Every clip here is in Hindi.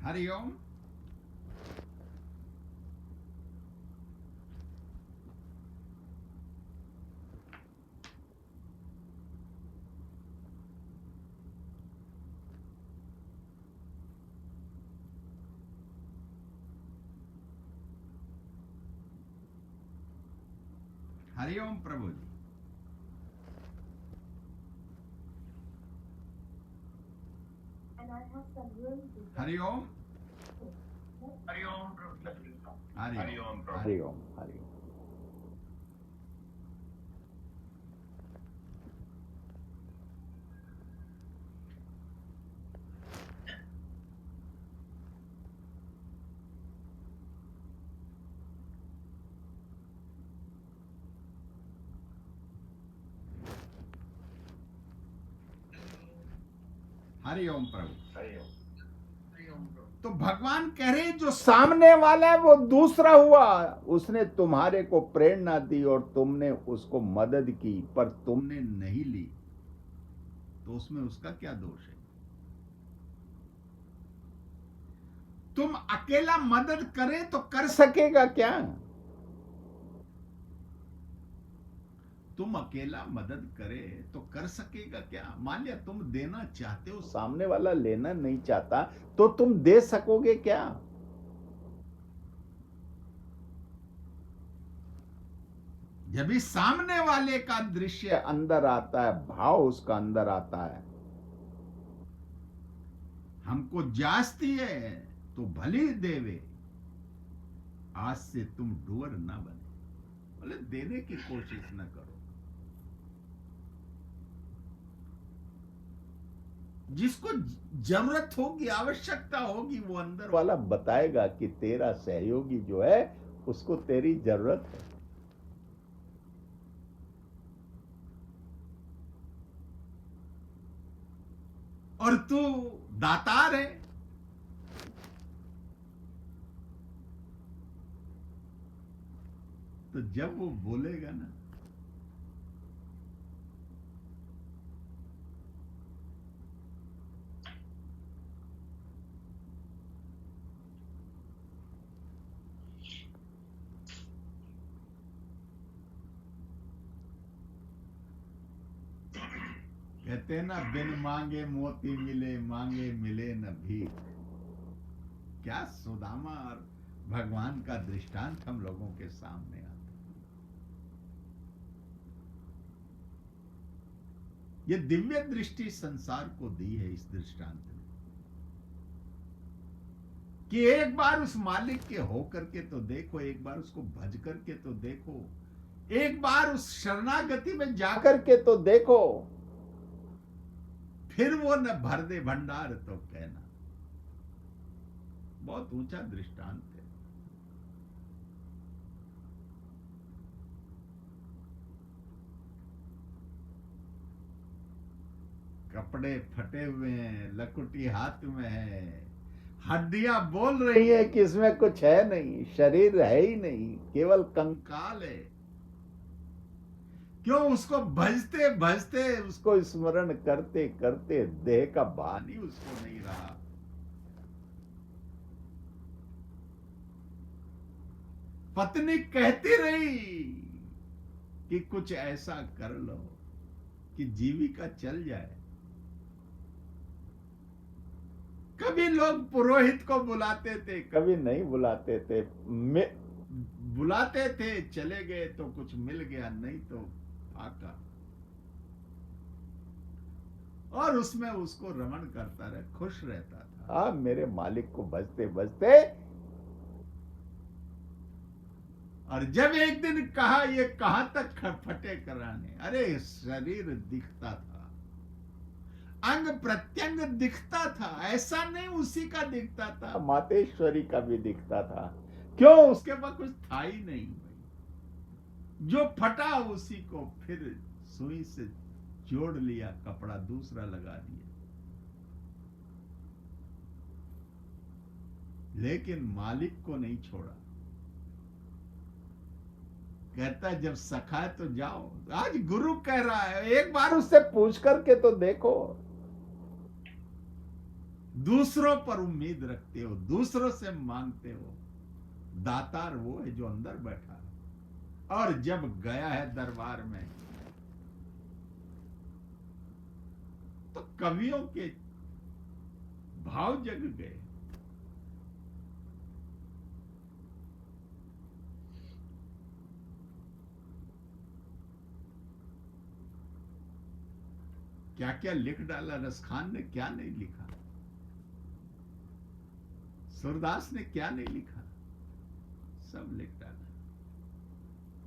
हरिओम। हरिओम प्रभु जी। हरिओम। हरिओम प्रभु। हरिओम प्रभु। हरिओम हरिओम। हरिओम प्रभु। हरिओम प्रभु। तो भगवान कह रहे जो सामने वाला है वो दूसरा हुआ, उसने तुम्हारे को प्रेरणा दी और तुमने उसको मदद की, पर तुमने नहीं ली तो उसमें उसका क्या दोष है? तुम अकेला मदद करे तो कर सकेगा क्या? तुम अकेला मदद करे तो कर सकेगा क्या? मान लिया तुम देना चाहते हो, सामने वाला लेना नहीं चाहता तो तुम दे सकोगे क्या? जब भी सामने वाले का दृश्य अंदर आता है, भाव उसका अंदर आता है, हमको जास्ती है तो भली देवे, आज से तुम डुअर ना बने। बोले देने की कोशिश न करो। जिसको जरूरत होगी, आवश्यकता होगी, वो अंदर वाला बताएगा कि तेरा सहयोगी जो है उसको तेरी जरूरत है। और तू दातार है। तो जब वो बोलेगा ना, कहते हैं ना, बिन मांगे मोती मिले, मांगे मिले न भीख। क्या सुदामा और भगवान का दृष्टांत हम लोगों के सामने आता। ये दिव्य दृष्टि संसार को दी है इस दृष्टांत ने, कि एक बार उस मालिक के हो करके तो देखो, एक बार उसको भज करके तो देखो, एक बार उस शरणागति में जाकर के तो देखो, फिर वो न भर दे भंडार तो कहना। बहुत ऊंचा दृष्टांत है। कपड़े फटे हुए हैं, लकुटी हाथ में है, हड्डियां बोल रही रही है कि इसमें कुछ है नहीं, शरीर है ही नहीं, केवल कंकाल है। क्यों? उसको भजते भजते, उसको स्मरण करते करते देह का भान ही उसको नहीं रहा। पत्नी कहती रही कि कुछ ऐसा कर लो कि जीविका चल जाए। कभी लोग पुरोहित को बुलाते थे, कभी नहीं बुलाते थे, बुलाते थे, चले गए तो कुछ मिल गया, नहीं तो फाका। और उसमें उसको रमण करता रहे, खुश रहता था। हाँ, मेरे मालिक को बजते बजते। और जब एक दिन कहा, ये कहां तक फटे कराने, अरे शरीर दिखता था, अंग प्रत्यंग दिखता था, ऐसा नहीं उसी का दिखता था, मातेश्वरी का भी दिखता था। क्यों? उसके बाद कुछ था ही नहीं। जो फटा उसी को फिर सुई से जोड़ लिया, कपड़ा दूसरा लगा दिया। लेकिन मालिक को नहीं छोड़ा। कहता जब सखा है तो जाओ। आज गुरु कह रहा है, एक बार उससे पूछ करके तो देखो। दूसरों पर उम्मीद रखते हो, दूसरों से मांगते हो। दातार वो है जो अंदर बैठा है, और जब गया है दरबार में तो कवियों के भाव जग गए। क्या क्या लिख डाला रसखान ने, क्या नहीं लिखा, सूरदास ने क्या नहीं लिखा, सब लिख डाला।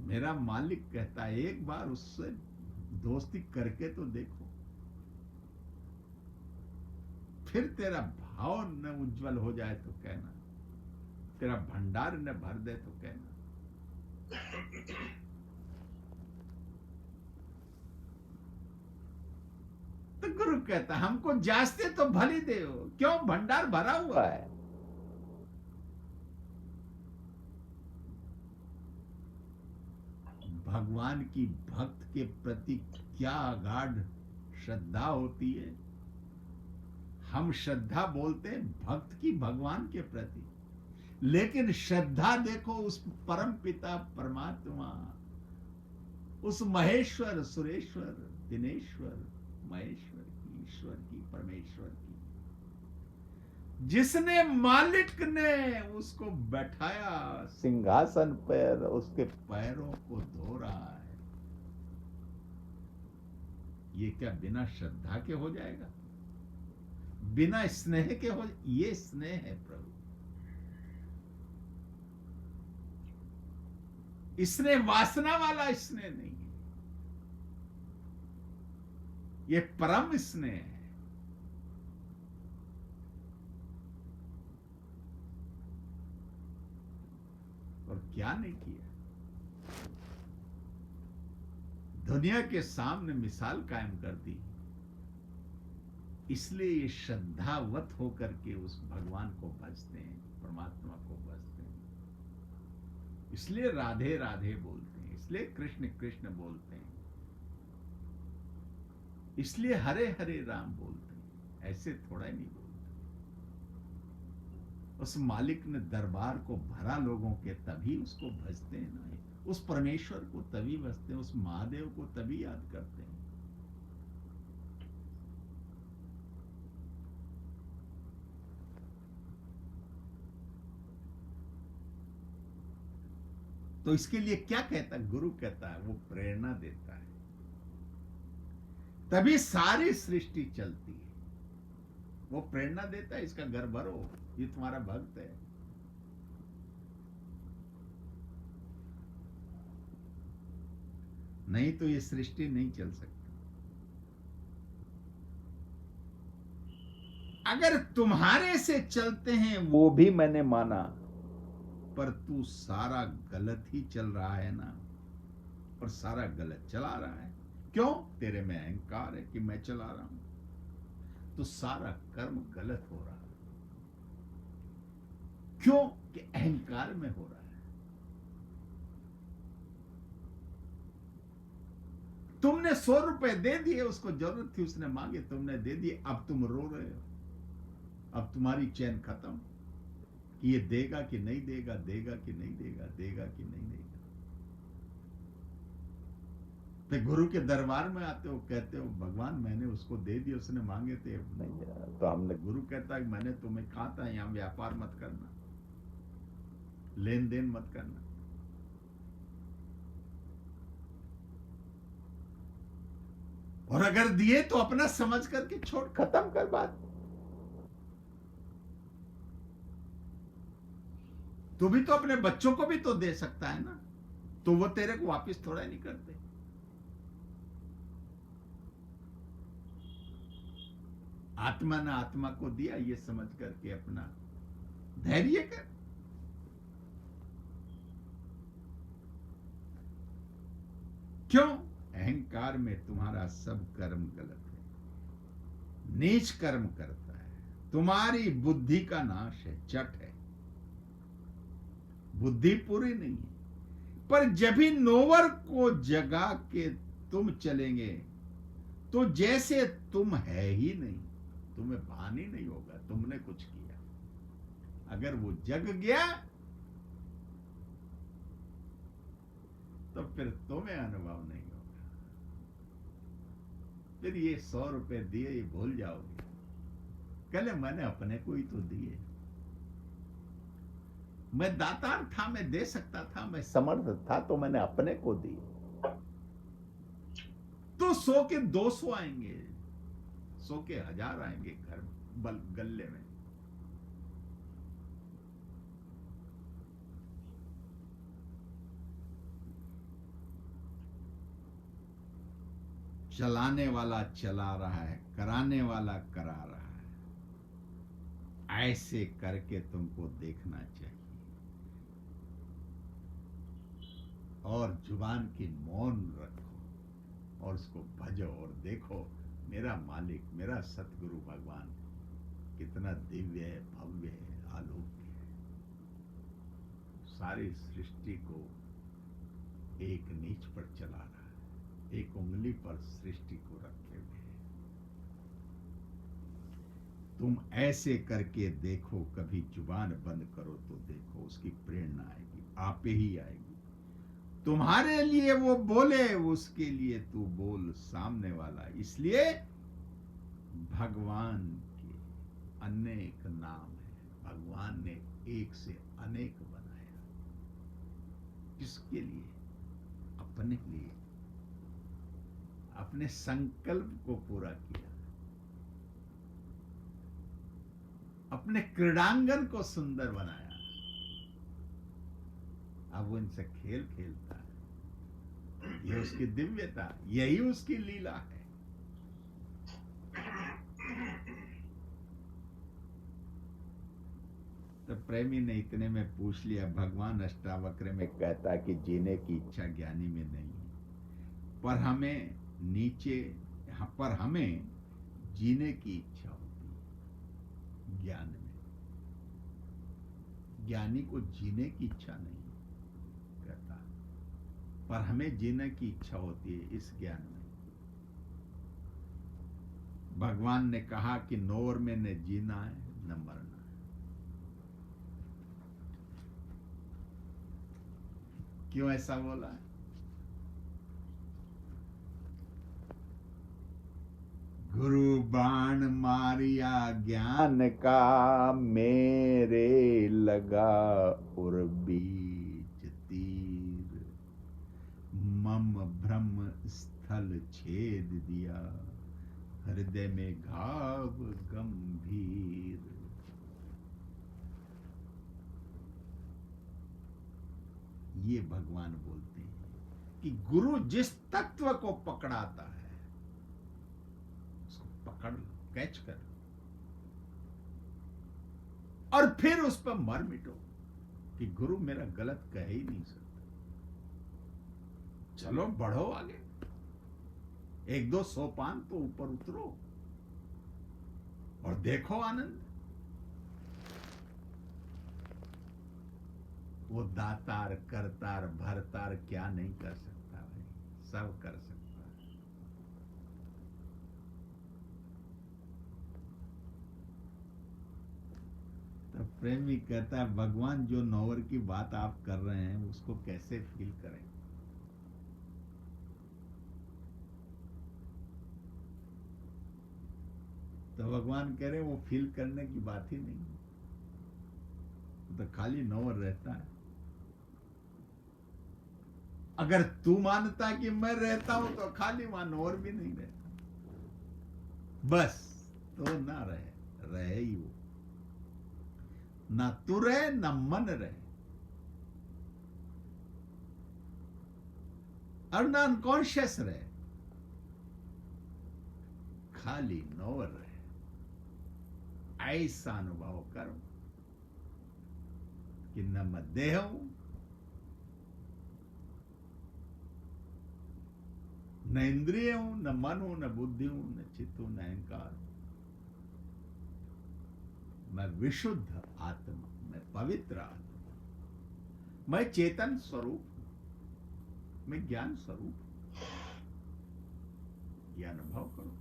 मेरा मालिक कहता है एक बार उससे दोस्ती करके तो देखो, फिर तेरा भाव न उज्जवल हो जाए तो कहना, तेरा भंडार न भर दे तो कहना। तो गुरु कहता हमको जांचते तो भली दे, क्यों भंडार भरा हुआ है। भगवान की भक्त के प्रति क्या अगाध श्रद्धा होती है। हम श्रद्धा बोलते हैं भक्त की भगवान के प्रति, लेकिन श्रद्धा देखो उस परम पिता परमात्मा, उस महेश्वर सुरेश्वर दिनेश्वर महेश्वर की, ईश्वर की, परमेश्वर की, जिसने मालिक ने उसको बैठाया सिंहासन पर, उसके पैरों को धो रहा है। ये क्या बिना श्रद्धा के हो जाएगा? बिना स्नेह के हो? ये स्नेह है प्रभु। स्नेह वासना वाला स्नेह नहीं है, ये परम स्नेह है। और क्या नहीं किया, दुनिया के सामने मिसाल कायम कर दी। इसलिए ये श्रद्धावत होकर के उस भगवान को भजते हैं, परमात्मा को भजते हैं। इसलिए राधे राधे बोलते हैं, इसलिए कृष्ण कृष्ण बोलते हैं, इसलिए हरे हरे राम बोलते हैं। ऐसे थोड़ा ही नहीं बोलते। उस मालिक ने दरबार को भरा लोगों के, तभी उसको भजते हैं ना। उस परमेश्वर को तभी भजते हैं, उस महादेव को तभी याद करते हैं। तो इसके लिए क्या कहता है गुरु? कहता है वो प्रेरणा देता है, तभी सारी सृष्टि चलती है। वो प्रेरणा देता है, इसका घर भरो, ये तुम्हारा भक्त है। नहीं तो ये सृष्टि नहीं चल सकती। अगर तुम्हारे से चलते हैं वो भी मैंने माना, पर तू सारा गलत ही चल रहा है ना, और सारा गलत चला रहा है। क्यों? तेरे में अहंकार है कि मैं चला रहा हूं, तो सारा कर्म गलत हो रहा है। क्यों? कि अहंकार में हो रहा है। तुमने 100 रुपए दे दिए, उसको जरूरत थी, उसने मांगे, तुमने दे दिए, अब तुम रो रहे हो। अब तुम्हारी चैन खत्म कि ये देगा कि नहीं देगा, देगा कि नहीं देगा, देगा कि नहीं देगा। तो गुरु के दरबार में आते हो, कहते हो भगवान मैंने उसको दे दिया, उसने मांगे थे, नहीं दिया। तो हमने, गुरु कहता है मैंने तुम्हें कहा था यहां व्यापार मत करना, लेन देन मत करना। और अगर दिए तो अपना समझ करके छोड़, खत्म कर बात। तू भी तो अपने बच्चों को भी तो दे सकता है ना, तो वो तेरे को वापस थोड़ा नहीं करते। आत्मा ने आत्मा को दिया, ये समझ करके अपना धैर्य कर। क्यों? अहंकार में तुम्हारा सब कर्म गलत है, नीच कर्म करता है, तुम्हारी बुद्धि का नाश है, चट है, बुद्धि पूरी नहीं है। पर जब भी नोवर को जगा के तुम चलेंगे, तो जैसे तुम है ही नहीं, तुम्हें भान ही नहीं होगा तुमने कुछ किया। अगर वो जग गया तो फिर तुम्हें अनुभव नहीं होगा। फिर ये 100 रुपए दिए ये भूल जाओगे, कहले मैंने अपने को ही तो दिए, मैं दातार था, मैं दे सकता था, मैं समर्थ था तो मैंने अपने को दी। तो 100 के 200 आएंगे, 100 के 1000 आएंगे घर गल्ले में। चलाने वाला चला रहा है, कराने वाला करा रहा है। ऐसे करके तुमको देखना चाहिए और जुबान की मौन रखो और उसको भजो और देखो मेरा मालिक, मेरा सतगुरु भगवान कितना दिव्य है, भव्य है, आलोक्य है। सारी सृष्टि को एक नीच पर चला रहा है, एक उंगली पर सृष्टि को रखे हुए है। तुम ऐसे करके देखो, कभी जुबान बंद करो तो देखो उसकी प्रेरणा आएगी, आपे ही आएगी। तुम्हारे लिए वो बोले, उसके लिए तू बोल सामने वाला। इसलिए भगवान के अनेक नाम है, भगवान ने एक से अनेक बनाया। किसके लिए? अपने लिए, अपने संकल्प को पूरा किया, अपने क्रीड़ांगन को सुंदर बनाया। अब वो इनसे खेल खेलता है, ये उसकी दिव्यता, यही उसकी लीला है। तो प्रेमी ने इतने में पूछ लिया, भगवान अष्टावक्र में कहता कि जीने की इच्छा ज्ञानी में नहीं है, पर हमें पर हमें जीने की इच्छा होती है ज्ञान में। ज्ञानी को जीने की इच्छा नहीं कहता, पर हमें जीने की इच्छा होती है इस ज्ञान में। भगवान ने कहा कि नोर में न जीना है न मरना है। क्यों ऐसा बोला है? गुरु बाण मारिया ज्ञान का मेरे लगा और बीच तीर, मम ब्रह्म स्थल छेद दिया, हृदय में घाव गंभीर। ये भगवान बोलते हैं कि गुरु जिस तत्व को पकड़ाता है उसको पकड़ लो, कैच कर लो और फिर उस पर मर मिटो कि गुरु मेरा गलत कह ही नहीं सकता। चलो बढ़ो आगे, 1-2 सोपान तो ऊपर उतरो और देखो आनंद। वो दातार, करतार, भरतार क्या नहीं कर सकता भाई, सब कर सकता है। तो प्रेमी कहता है भगवान जो नौवर की बात आप कर रहे हैं उसको कैसे फील करें? तो भगवान कह रहे हैं वो फील करने की बात ही नहीं, तो खाली नौवर रहता है। अगर तू मानता कि मैं रहता हूं तो खाली वहां नौवर भी नहीं रहता, बस तो ना रहे ही वो, ना तू रहे ना मन रहे और ना अनकॉन्शियस रहे, खाली नौवर रहे। ऐसा अनुभव करो कि न मैं देह हूं न इंद्रिय हूं, न मन हूं, न बुद्धि हूं, न चित्त हूं, न अहंकार हूं। मैं विशुद्ध आत्मा, मैं पवित्र आत्मा, मैं चेतन स्वरूप हूं, मैं ज्ञान स्वरूप हूं। यह अनुभव करो।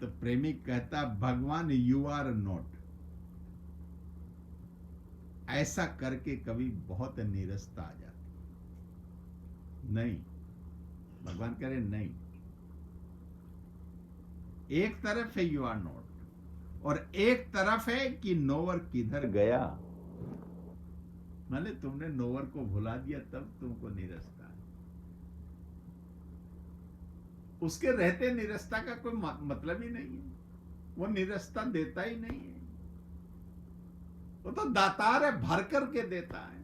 तो प्रेमिक कहता, भगवान यू आर नॉट। ऐसा करके कभी बहुत नीरसता आ जाती। नहीं, भगवान कह रहे नहीं, एक तरफ है यू आर नॉट और एक तरफ है कि नोवर किधर गया। माने तुमने नोवर को भुला दिया तब तुमको नीरसता है। उसके रहते नीरसता का कोई मतलब ही नहीं है। वो नीरसता देता ही नहीं है। वो तो दातार है, भर करके देता है।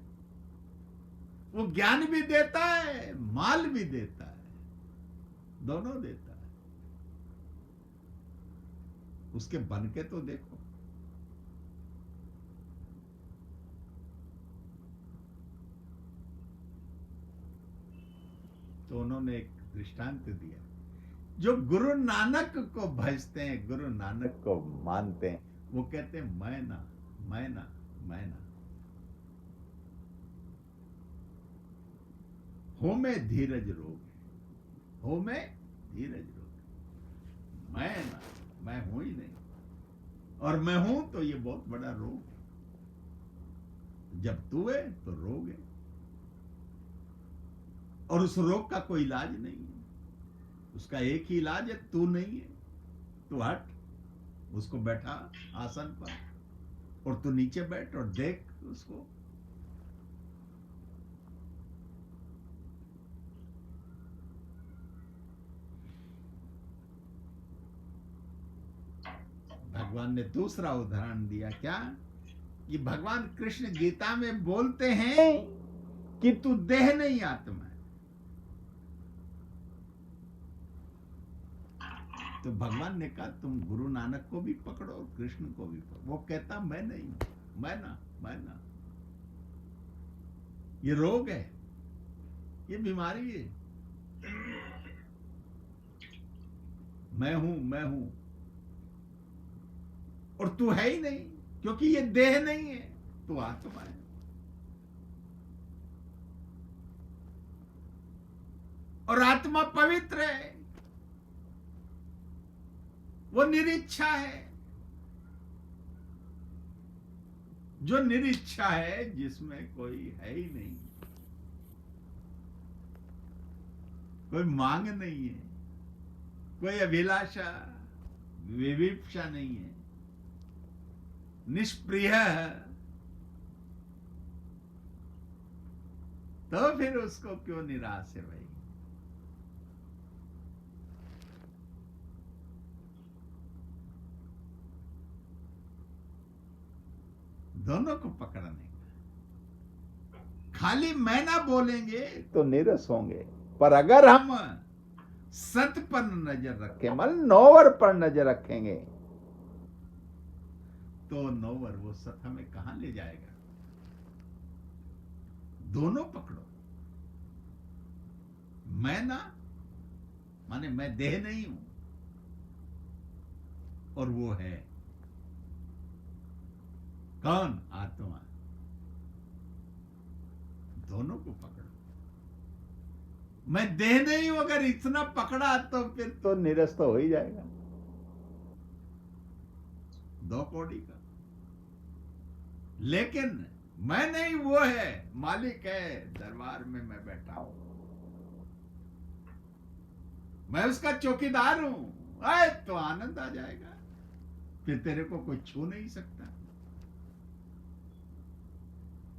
वो ज्ञान भी देता है, माल भी देता है, दोनों देता है। उसके बन के तो देखो। तो उन्होंने एक दृष्टांत दिया। जो गुरु नानक को भजते हैं, गुरु नानक को मानते हैं, वो कहते हैं मैं ना, मैं ना, मैं ना। हो में धीरज रोग, हो में धीरज रोग। मैं ना, मैं हूं ही नहीं, और मैं हूं तो ये बहुत बड़ा रोग है। जब तू है तो रोग है, और उस रोग का कोई इलाज नहीं है। उसका एक ही इलाज है, तू नहीं है। तू हट, उसको बैठा आसन पर, और तू नीचे बैठ और देख उसको। भगवान ने दूसरा उदाहरण दिया। क्या? कि भगवान कृष्ण गीता में बोलते हैं कि तू देह नहीं आत्मा है। तो भगवान ने कहा तुम गुरु नानक को भी पकड़ो और कृष्ण को भी पकड़ो। वो कहता मैं नहीं, मैं ना, मैं ना। ये रोग है, ये बीमारी है। मैं हूं, मैं हूं, और तू है ही नहीं, क्योंकि ये देह नहीं है, तू आत्मा है। और आत्मा पवित्र है, वो निरीच्छा है। जो निरीच्छा है, जिसमें कोई है ही नहीं, कोई मांग नहीं है, कोई अभिलाषा विविप्सा नहीं है, निष्प्रिय है, तो फिर उसको क्यों निराश है भाई? दोनों को पकड़ने का। खाली मैं ना बोलेंगे तो निरस होंगे, पर अगर हम सत पर नजर रखें, मतलब नोवर पर नजर रखेंगे, तो नोवर, वो सत हमें कहां ले जाएगा? दोनों पकड़ो। मैं ना माने मैं देह नहीं हूं, और वो है कौन? आत्मा। दोनों को पकड़ो। मैं देह नहीं हूं, अगर इतना पकड़ा तो फिर तो निरस्त हो ही जाएगा, दो कौड़ी का। लेकिन मैं नहीं, वो है, मालिक है, दरबार में मैं बैठा हूं, मैं उसका चौकीदार हूं, आए तो आनंद आ जाएगा। फिर तेरे को कोई छू नहीं सकता।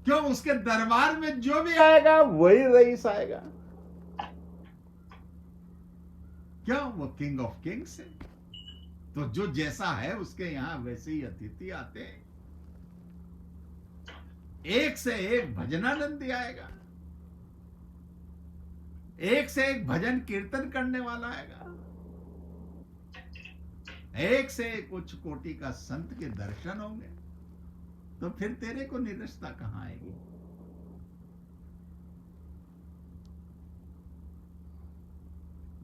क्यों? उसके दरबार में जो भी आएगा वही रईस आएगा। क्यों? वो किंग ऑफ किंग्स है। तो जो जैसा है उसके यहां वैसे ही अतिथि आते हैं। एक से एक भजनानंदी आएगा, एक से एक भजन कीर्तन करने वाला आएगा, एक से एक उच्च कोटि का संत के दर्शन होंगे। तो फिर तेरे को निरसता कहां आएगी?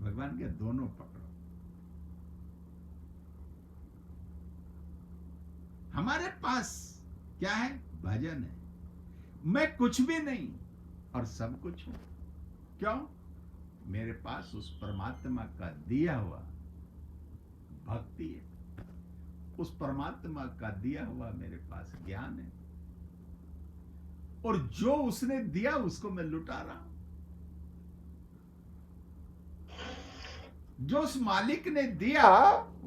भगवान के दोनों पकड़ो। हमारे पास क्या है? भजन है। मैं कुछ भी नहीं और सब कुछ हूं। क्यों? मेरे पास उस परमात्मा का दिया हुआ भक्ति है, उस परमात्मा का दिया हुआ मेरे पास ज्ञान है, और जो उसने दिया उसको मैं लुटा रहा हूं। जो उस मालिक ने दिया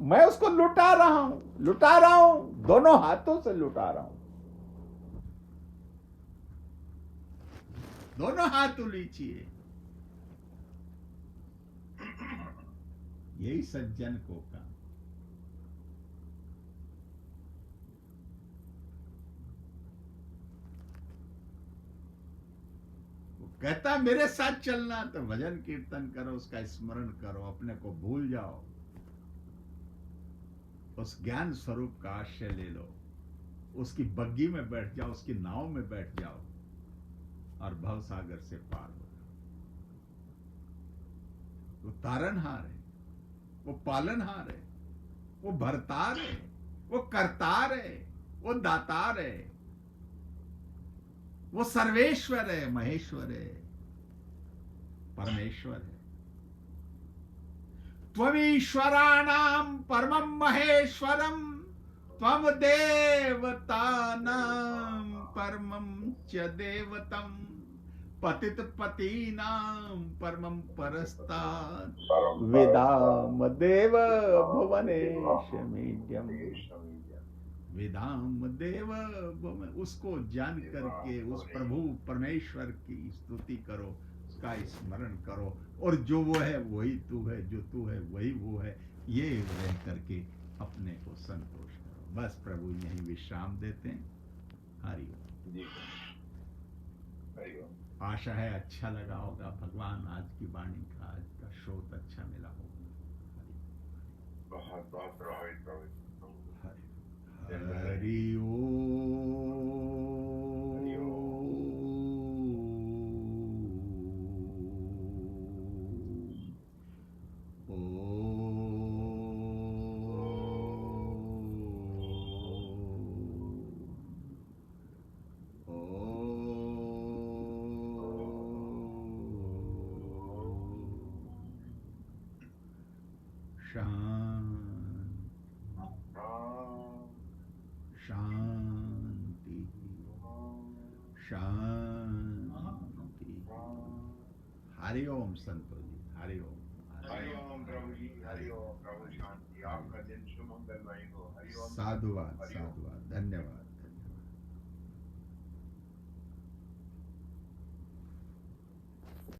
मैं उसको लुटा रहा हूं, दोनों हाथों से लुटा रहा हूं। दोनों हाथ उलीचिए, यही सज्जन को काम। वो कहता मेरे साथ चलना तो भजन कीर्तन करो, उसका स्मरण करो, अपने को भूल जाओ, उस ज्ञान स्वरूप का आश्रय ले लो, उसकी बग्गी में बैठ जाओ, उसकी नाव में बैठ जाओ और भव सागर से पार हो जाओ। वो तारनहार है, वो पालनहार है, वो भरतार है, वो करतार है, वो दातार है, वो सर्वेश्वर है, महेश्वर है, परमेश्वर है। त्वमीश्वराणां परमं महेश्वरं, त्वं देवतानां परमं च देवतं, पतित पतीनां परमं परस्तात्, विदाम देव भुवनेश मीड्यम। वेदाम देव भुवन, उसको जान करके उस प्रभु परमेश्वर की स्तुति करो, उसका स्मरण करो, और जो वो है वही तू है, जो तू है वही वो है, ये रह करके अपने को संतोष करो। बस प्रभु यही विश्राम देते हैं। हरि ओम। जी, हरि ओम। आशा है अच्छा लगा होगा भगवान, आज की वाणी का, आज का श्रोत अच्छा मिला होगा। बहुत बहुत प्रभावित प्रभावित। हरि ओम। हरि शांति शांति। हरि ओम संतो जी, हरि ओम। हरि ओम प्रभु जी, हरि ओम प्रभु, शांति। आपका दिन सुमंगलमय हो। हरि ओम। साधुवाद, हरि ओम। साधुवाद, धन्यवाद।